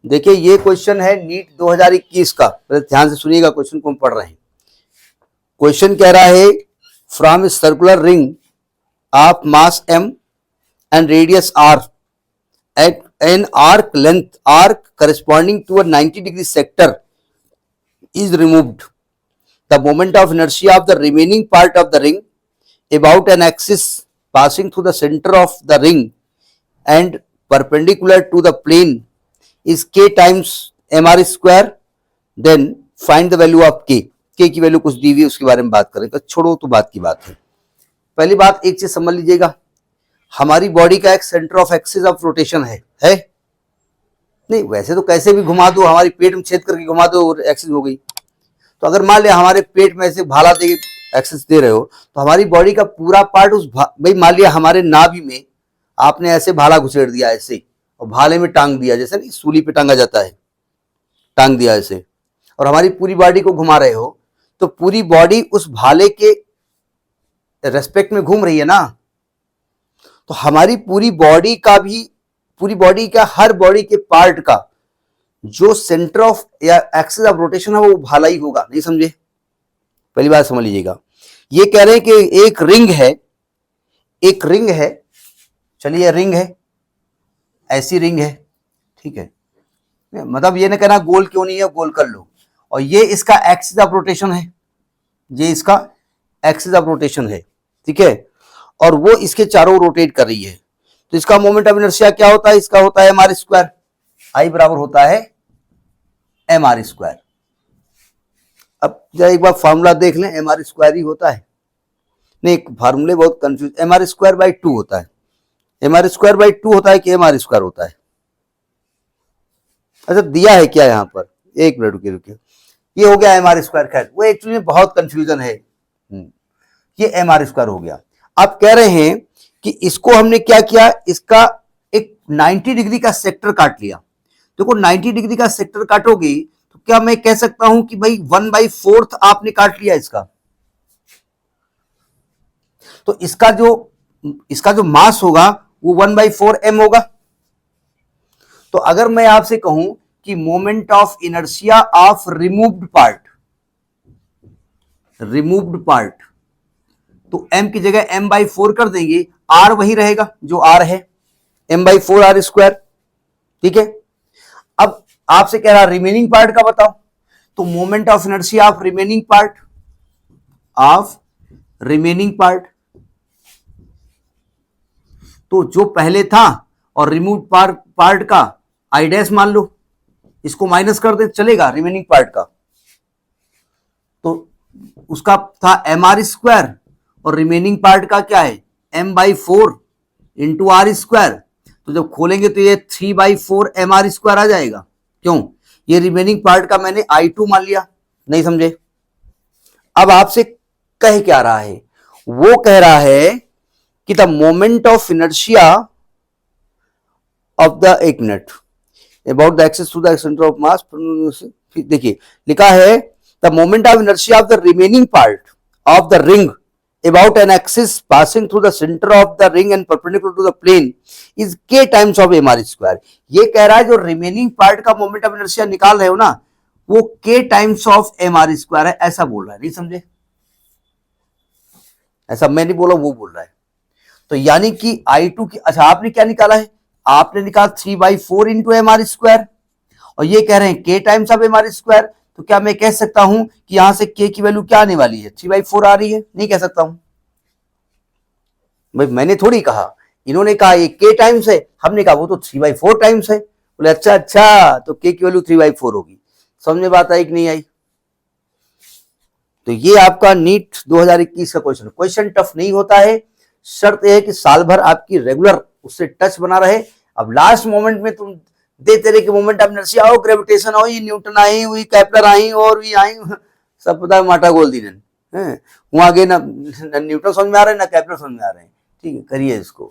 देखिए ये क्वेश्चन है नीट 2021 का, पहले ध्यान से सुनिएगा क्वेश्चन को हम पढ़ रहे हैं। क्वेश्चन कह रहा है from circular ring of mass m and radius r at an arc length arc corresponding to a 90-degree sector is removed. The moment of inertia of the remaining part of the ring about an axis passing through the center of the ring and perpendicular to the plane is k times mr square. Then find the value of k. k की value कुछ दी हुई है, उसके बारे में बात करें। तो छोड़ो, तो बात की बात है। पहली बात एक चीज समझ लीजिएगा, हमारी बॉडी का एक centre of axis of rotation है नहीं? वैसे तो कैसे भी घुमा दो, हमारी पेट में छेद करके घुमा दो और एक्सिस हो गई। तो अगर मान लिया हमारे पेट में ऐसे भाला दे एक्सिस दे रहे हो, तो हमारी बॉडी का पूरा पार्ट उस भाई मान लिया हमारे नाभि में आपने ऐसे भाला घुसेड़ दिया ऐसे, और भाले में टांग दिया, जैसे नहीं सूली पे टांगा जाता है, टांग दिया ऐसे, और हमारी पूरी बॉडी को घुमा रहे हो, तो पूरी बॉडी उस भाले के रेस्पेक्ट में घूम रही है ना। तो हमारी पूरी बॉडी का हर बॉडी के पार्ट का जो सेंटर ऑफ या एक्सिस ऑफ रोटेशन है वो भाला ही होगा। नहीं समझे? पहली बात समझ लीजिएगा। ये कह रहे हैं कि एक रिंग है, चलिए रिंग है, ऐसी रिंग है, ठीक है, मतलब ये ना कहना गोल क्यों नहीं है, गोल कर लो। और ये इसका एक्सिस ऑफ रोटेशन है, ये इसका एक्सिस ऑफ रोटेशन है, ठीक है, और वो इसके चारों ओर रोटेट कर रही है। तो इसका मोमेंट ऑफ इनर्शिया क्या होता है? इसका होता है mr स्क्वायर। आई बराबर होता है mr स्क्वायर। अब जरा एक बार फॉर्मूला देख लें, mr स्क्वायर ही होता है। नहीं, फार्मूले बहुत कंफ्यूज, mr स्क्वायर बाई 2 होता है। mr स्क्वायर बाई 2 होता है कि mr स्क्वायर होता है? अच्छा, दिया है क्या यहाँ पर? एक मिनट रुकिए, ये हो गया mr स्क्वायर। खैर वो एक्चुअली बहुत कंफ्यूजन है, ये mr स्क्वायर हो गया। आप कह रहे हैं कि इसको हमने क्या किया, इसका एक 90 डिग्री का सेक्टर काट लिया। देखो 90 डिग्री का सेक्टर काटोगे तो क्या मैं कह सकता हूं कि भाई 1/4 आपने काट लिया इसका। तो इसका जो मास होगा वो 1/4 m होगा। तो अगर मैं आपसे कहूं कि moment of inertia of removed part, तो m की जगह m/4 कर देंगे, r वही रहेगा जो r है, m/4 r स्क्वायर, ठीक है। अब आपसे कह रहा रिमेनिंग पार्ट का बताओ, तो moment of inertia of remaining part, तो जो पहले था और रिमूव पार्ट का आई डैश मान लो, इसको माइनस कर दे चलेगा रिमेनिंग पार्ट का। तो उसका था mr स्क्वायर और रिमेनिंग पार्ट का क्या है m/4 इंटू आर स्क्वायर। तो जब खोलेंगे तो ये 3/4 mr स्क्वायर आ जाएगा। क्यों? ये रिमेनिंग पार्ट का मैंने I2 मान लिया। नहीं समझे? अब आपसे कह क्या रहा है? वो कह रहा है कि the moment of inertia of the, एक minute, about the axis to the centre of mass. देखिए लिखा है the moment of inertia of the remaining part of the ring about an axis passing through the center of the ring and perpendicular to the plane is k times of mr square। ये कह रहा है जो remaining part का moment of inertia निकाल रहे हो ना, वो k times of mr square है, ऐसा बोल रहा है। नहीं समझे? ऐसा मैं नहीं बोला, वो बोल रहा है। तो यानी कि I2 की, अच्छा आपने क्या निकाला है? आपने निकाला 3/4 इंटू mr स्क्वायर, और ये कह रहे हैं k times of mr square. तो क्या मैं कह सकता हूं कि यहां से k की वैल्यू क्या आने वाली है? 3/4 आ रही है? नहीं कह सकता हूं भाई, मैंने थोड़ी कहा, इन्होंने कहा ये k टाइम्स है, हमने कहा वो तो 3/4 टाइम्स है। बोले अच्छा तो k की वैल्यू 3/4 होगी। समझ में बात आई कि नहीं आई? तो ये आपका नीट 2021 का क्वेश्चन टफ नहीं होता है, शर्त यह है कि साल भर आपकी रेगुलर उससे टच बना रहे। अब लास्ट मोमेंट में तुम देते रहे कि मोमेंट ऑफ इनर्शिया हो, ग्रेविटेशन हो, ये न्यूटन आई, वही केपलर आई और भी आई, सब पता है, माटा गोल दी वहां आगे ना न्यूटन समझ में आ रहे हैं ना केपलर समझ में आ रहे हैं। ठीक है, करिए इसको।